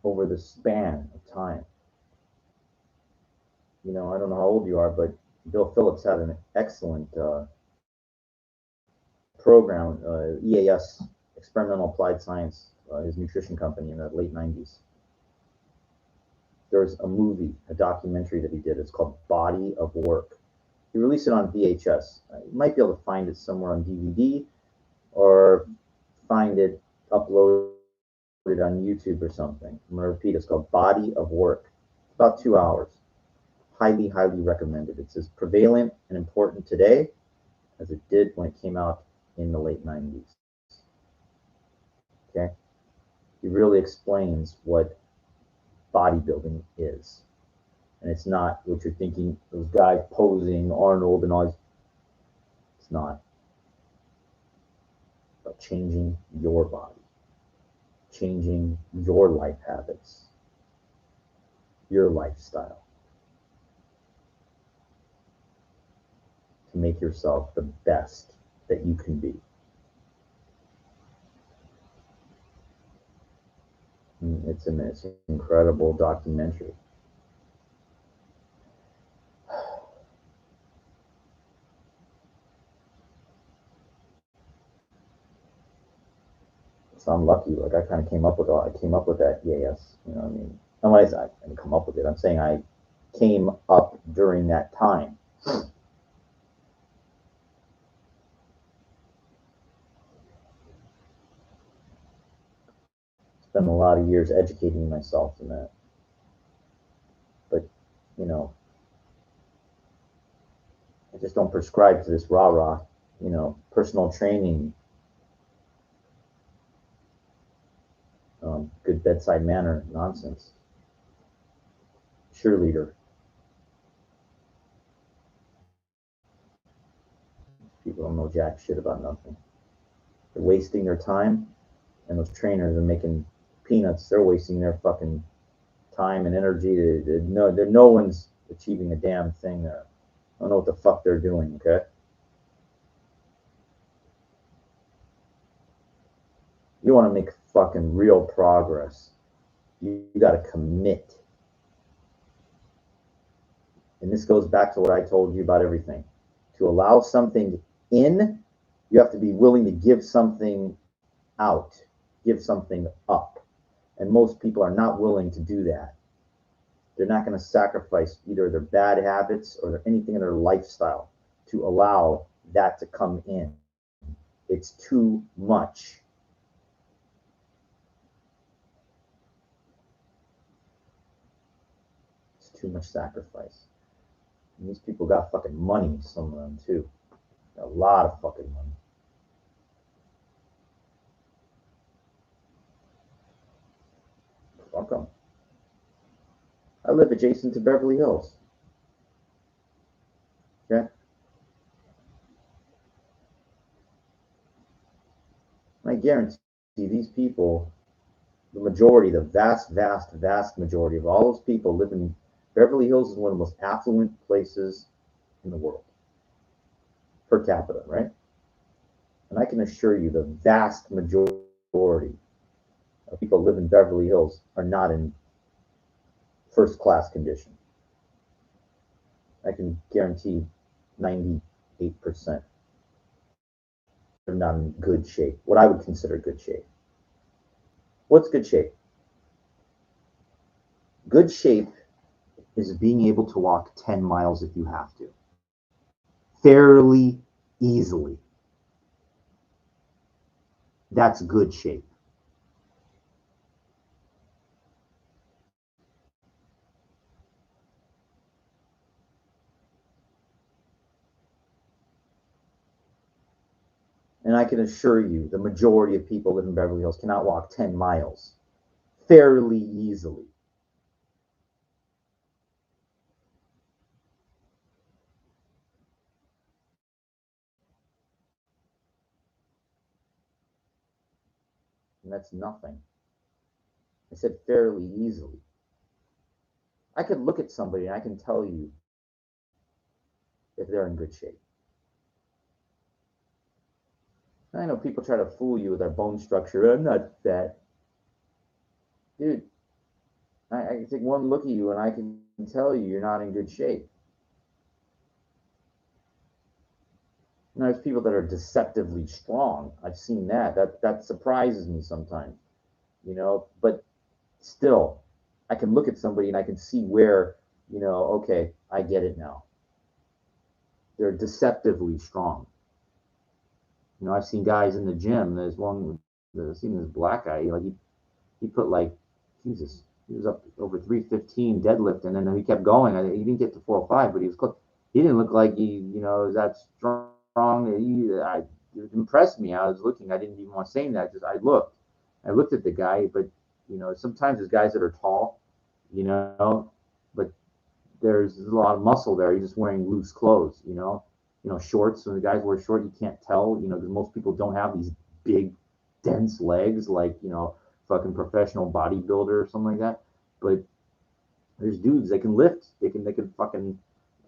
Over the span of time. I don't know how old you are, but Bill Phillips had an excellent program, EAS, Experimental Applied Science, his nutrition company in the late 90s. There's a movie, a documentary that he did. It's called Body of Work. He released it on VHS. You might be able to find it somewhere on DVD or find it uploaded on YouTube or something. I'm going to repeat, it's called Body of Work. It's about 2 hours. Highly, highly recommended. It's as prevalent and important today as it did when it came out in the late 90s. Okay? He really explains what bodybuilding is. And it's not what you're thinking, those guys posing, Arnold and all this. It's not. But changing your body, changing your life habits. your lifestyle to make yourself the best that you can be. It's an incredible documentary. So I'm lucky. Like I kind of came up with that EAS. You know what I mean? I didn't come up with it. I'm saying I came up during that time. Spent a lot of years educating myself in that. But, you know, I just don't prescribe to this rah-rah, personal training, good bedside manner nonsense. Cheerleader. People don't know jack shit about nothing. They're wasting their time, and those trainers are making peanuts. They're wasting their fucking time and energy. No one's achieving a damn thing there. I don't know what the fuck they're doing, okay? You want to make fucking real progress. You got to commit. And this goes back to what I told you about everything. To allow something in, you have to be willing to give something out, give something up. And most people are not willing to do that. They're not going to sacrifice either their bad habits or anything in their lifestyle to allow that to come in. It's too much. It's too much sacrifice. And these people got fucking money, some of them too. A lot of fucking money. Fuck them. I live adjacent to Beverly Hills. Okay? I guarantee these people, the majority, the vast, vast, vast majority of all those people live in Beverly Hills is one of the most affluent places in the world per capita, right? And I can assure you the vast majority of people live in Beverly Hills are not in first class condition. I can guarantee 98% are not in good shape, what I would consider good shape. What's good shape? Good shape is being able to walk 10 miles if you have to, fairly easily. That's good shape. And I can assure you, the majority of people living in Beverly Hills cannot walk 10 miles fairly easily. And that's nothing. I said fairly easily. I could look at somebody and I can tell you if they're in good shape. I know people try to fool you with their bone structure. I'm not fat. Dude, I can take one look at you and I can tell you you're not in good shape. And there's people that are deceptively strong. I've seen that. That surprises me sometimes, but still, I can look at somebody and I can see where, okay, I get it now. They're deceptively strong. I've seen guys in the gym. There's one, I've seen this black guy, he put like, Jesus, he was up over 315 deadlift, and then he kept going. He didn't get to 405, but he was close. He didn't look like he, was that strong. It impressed me. I was looking. I didn't even want to say that. Just I looked at the guy, but sometimes there's guys that are tall, but there's a lot of muscle there. He's just wearing loose clothes, shorts. When the guys wear short, you can't tell, because most people don't have these big, dense legs like, fucking professional bodybuilder or something like that. But There's dudes they can lift. They can fucking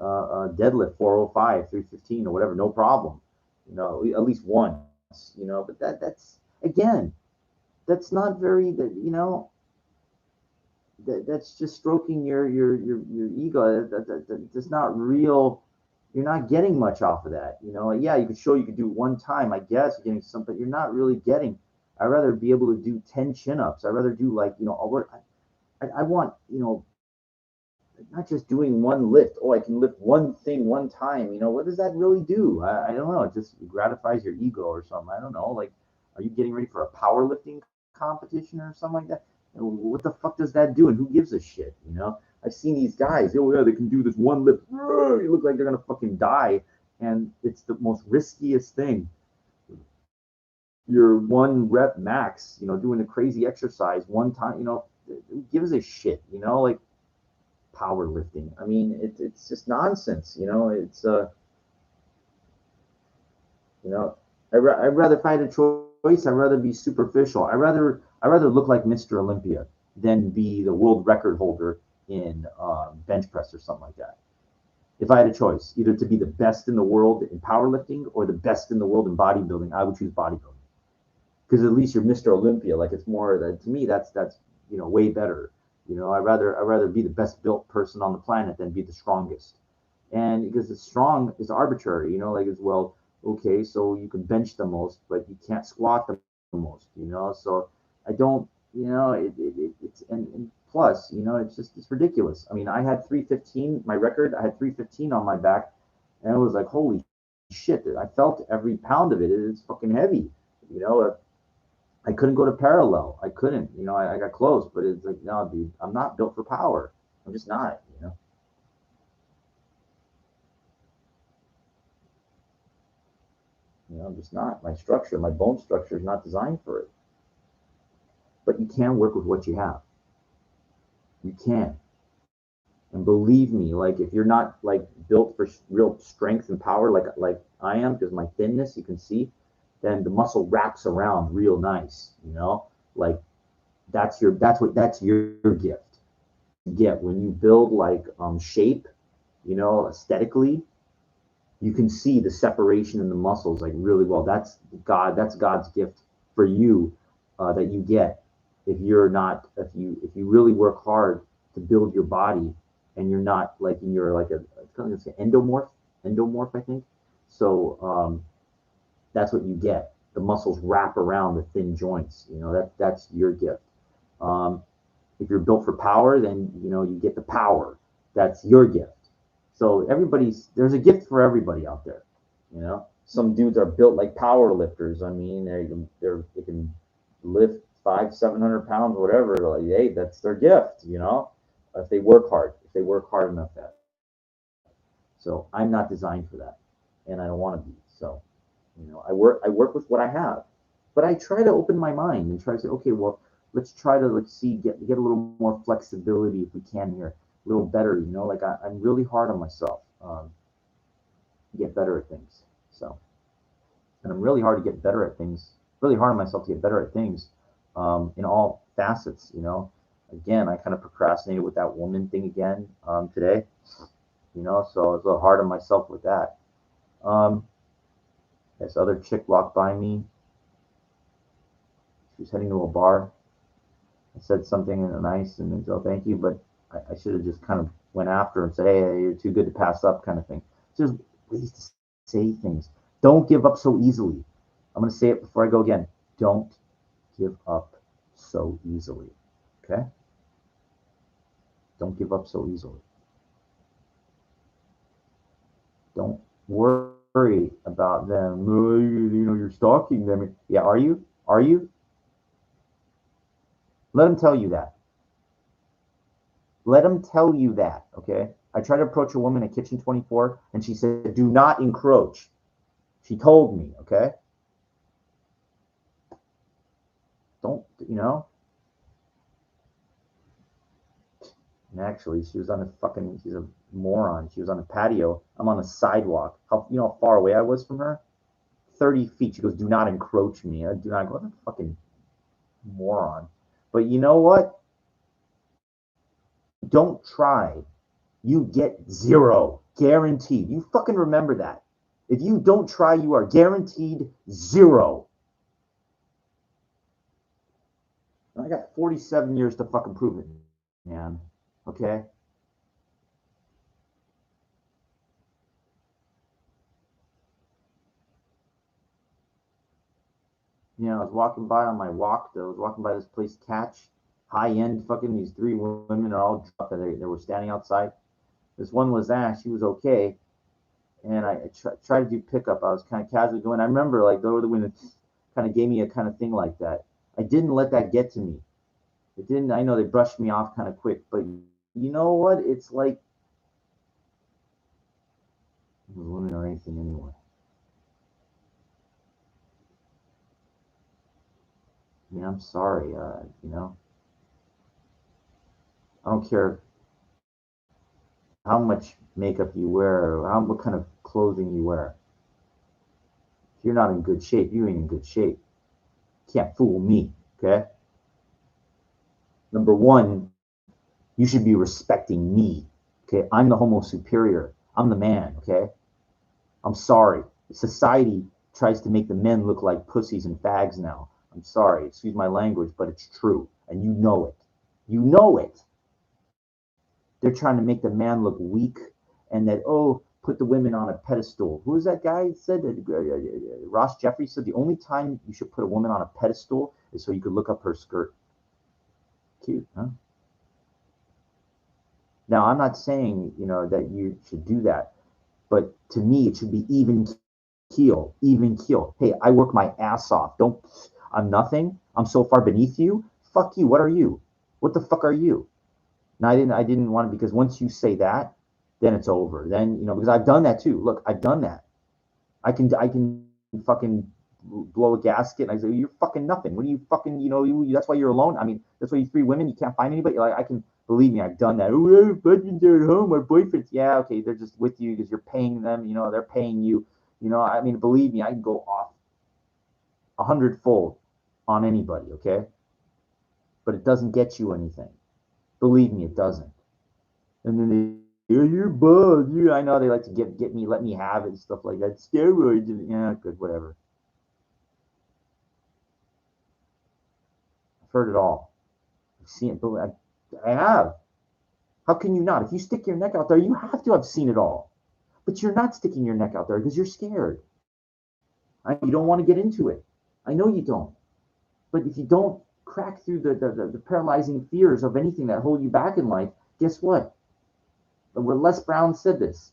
deadlift 405, 315 or whatever, no problem. At least once. But that's again, that's not very that that's just stroking your ego. That's not real. You're not getting much off of that. Yeah, you could show you could do it one time. I guess you're getting something. You're not really getting. I'd rather be able to do 10 chin-ups. I'd rather do like I want not just doing one lift. Oh, I can lift one thing one time. What does that really do? I don't know. It just gratifies your ego or something. I don't know. Like, are you getting ready for a powerlifting competition or something like that? What the fuck does that do? And who gives a shit? I've seen these guys. Oh yeah, they can do this one lift. You look like they're gonna fucking die, and it's the most riskiest thing. Your one rep max. Doing a crazy exercise one time. Who gives a shit? Like powerlifting. I mean, it's just nonsense. It's you know, I'd rather, if I had a choice, I'd rather be superficial. I rather look like Mr. Olympia than be the world record holder in bench press or something like that. If I had a choice, either to be the best in the world in powerlifting or the best in the world in bodybuilding, I would choose bodybuilding because at least you're Mr. Olympia. Like it's more that to me, that's way better. I'd rather be the best built person on the planet than be the strongest. And because the strong is arbitrary, like as well. Okay, so you can bench the most, but you can't squat the most. So I don't. It's and plus, it's ridiculous. I mean, I had 315. My record, I had 315 on my back, and it was like holy shit. I felt every pound of it. It's fucking heavy. You know, I couldn't go to parallel. I couldn't. I got close, but it's like, no, dude, I'm not built for power. I'm just not. I'm just not. My bone structure is not designed for it. But you can work with what you have. You can. And believe me, like if you're not like built for real strength and power, like I am, because my thinness, you can see, then the muscle wraps around real nice. Like that's your gift. Get when you build like shape, aesthetically, you can see the separation in the muscles like really well. That's God's gift for you, that you get if you're not if you really work hard to build your body, and you're not like in your like a kind of like endomorph, I think. So that's what you get. The muscles wrap around the thin joints. That's your gift. Um, if you're built for power, then you get the power. That's your gift. So there's a gift for everybody out there. Some dudes are built like power lifters. I mean, they can lift 500-700 pounds, whatever. Like, hey, that's their gift. If they work hard enough at it. So I'm not designed for that, and I don't want to be. So I work with what I have, but I try to open my mind and try to say, okay, well, let's see, get a little more flexibility if we can here, a little better. Like I'm really hard on myself, to get better at things. So, and I'm really hard to get better at things. Really hard on myself to get better at things, in all facets. Again, I kind of procrastinated with that woman thing again, today. So I was a little hard on myself with that. Um, this other chick walked by me. She was heading to a bar. I said something nice and then, oh, thank you, but I should have just kind of went after her and said, hey, you're too good to pass up, kind of thing. Just ways to say things. Don't give up so easily. I'm going to say it before I go again. Don't give up so easily. Okay? Don't give up so easily. Don't worry about them. You're stalking them. Yeah, are you? Are you? Let them tell you that. Let them tell you that, okay? I tried to approach a woman at Kitchen 24, and she said, do not encroach. She told me, okay? Don't, And actually, she's a moron. She was on a patio. I'm on the sidewalk. How far away I was from her? 30 feet. She goes, do not encroach me. I do not go, what a fucking moron. But you know what? don't try, you get zero. Guaranteed. You fucking remember that. If you don't try, you are guaranteed zero. I got 47 years to fucking prove it, man. Okay? You know, I was walking by on my walk, though. I was walking by this place, Catch. High end, fucking, these three women are all drunk. They were standing outside. This one was she was okay. And I tried to do pickup. I was kind of casually going. I remember, like, the women kind of gave me a kind of thing like that. I didn't let that get to me. It didn't. I know they brushed me off kind of quick, but you know what? It's like women or anything anyway. I mean, I'm sorry. You know, I don't care how much makeup you wear, or what kind of clothing you wear. If you're not in good shape, you ain't in good shape. You can't fool me. Okay. Number one, you should be respecting me. Okay. I'm the homo superior. I'm the man. Okay. I'm sorry. Society tries to make the men look like pussies and fags now. I'm sorry. Excuse my language, but it's true. And you know it. You know it. They're trying to make the man look weak and that, oh, put the women on a pedestal. Who was that guy that said that? Ross Jeffrey said the only time you should put a woman on a pedestal is so you could look up her skirt. Cute, huh? Now, I'm not saying, you know, that you should do that, but to me, it should be even keel, even keel. Hey, I work my ass off. Don't, I'm nothing. I'm so far beneath you. Fuck you. What are you? What the fuck are you? And I didn't want to, because once you say that, then it's over. Then, you know, because I've done that too. Look, I've done that. I can fucking blow a gasket and I say, you're fucking nothing. What are you fucking, you know, that's why you're alone. I mean, that's why you three women, you can't find anybody. Like, I can, believe me, I've done that. Oh, husbands are at home, my boyfriends. Yeah, okay, they're just with you because you're paying them, you know, they're paying you. You know, I mean, believe me, I can go off 100-fold on anybody, okay? But it doesn't get you anything. Believe me, it doesn't. And then you're bald. I know they like to get me, let me have it and stuff like that. Steroids, and yeah, good, whatever. I've heard it all. I've seen it, but I have. How can you not? If you stick your neck out there, you have to have seen it all. But you're not sticking your neck out there because you're scared. You don't want to get into it. I know you don't. But if you don't crack through the paralyzing fears of anything that hold you back in life, guess what? Where Les Brown said this,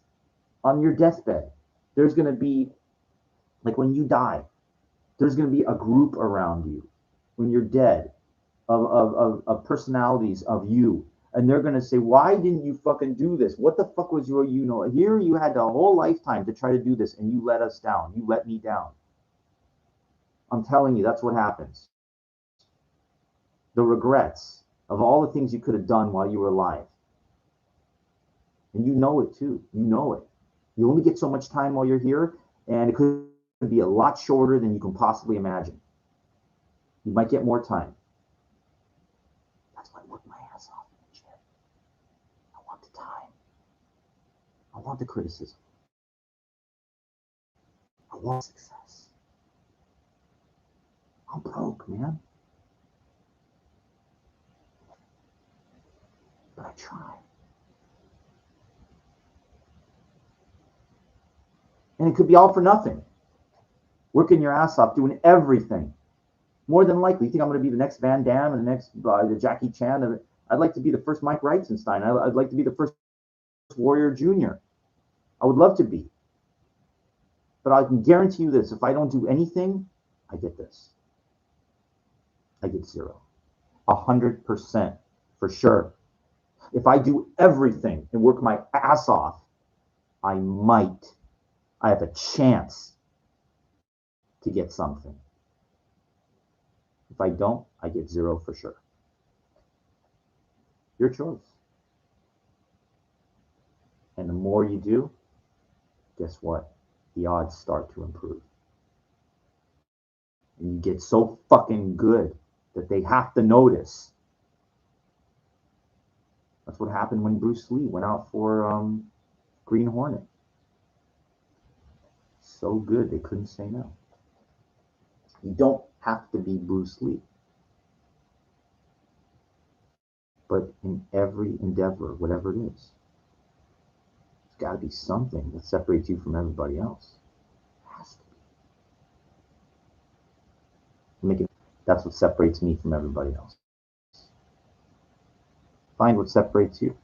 on your deathbed, there's going to be, like when you die, there's going to be a group around you when you're dead of personalities of you. And they're going to say, why didn't you fucking do this? What the fuck was your, you know, here you had a whole lifetime to try to do this and you let us down. You let me down. I'm telling you, that's what happens. The regrets of all the things you could have done while you were alive. And you know it too. You know it. You only get so much time while you're here, and it could be a lot shorter than you can possibly imagine. You might get more time. That's why I work my ass off in the gym. I want the time. I want the criticism. I want success. I'm broke, man. But I try. And it could be all for nothing. Working your ass off, doing everything. More than likely, you think I'm going to be the next Van Damme and the next the Jackie Chan? I'd like to be the first Mike Reitzenstein. I'd like to be the first Warrior Jr. I would love to be. But I can guarantee you this, if I don't do anything, I get this. I get zero. 100% for sure. If I do everything and work my ass off, I have a chance to get something. If I don't, I get zero for sure. Your choice. And the more you do, guess what? The odds start to improve. And you get so fucking good that they have to notice. That's what happened when Bruce Lee went out for Green Hornet. So good, they couldn't say no. You don't have to be Bruce Lee. But in every endeavor, whatever it is, there's got to be something that separates you from everybody else. It has to be. That's what separates me from everybody else. Find what separates you.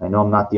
I know I'm not the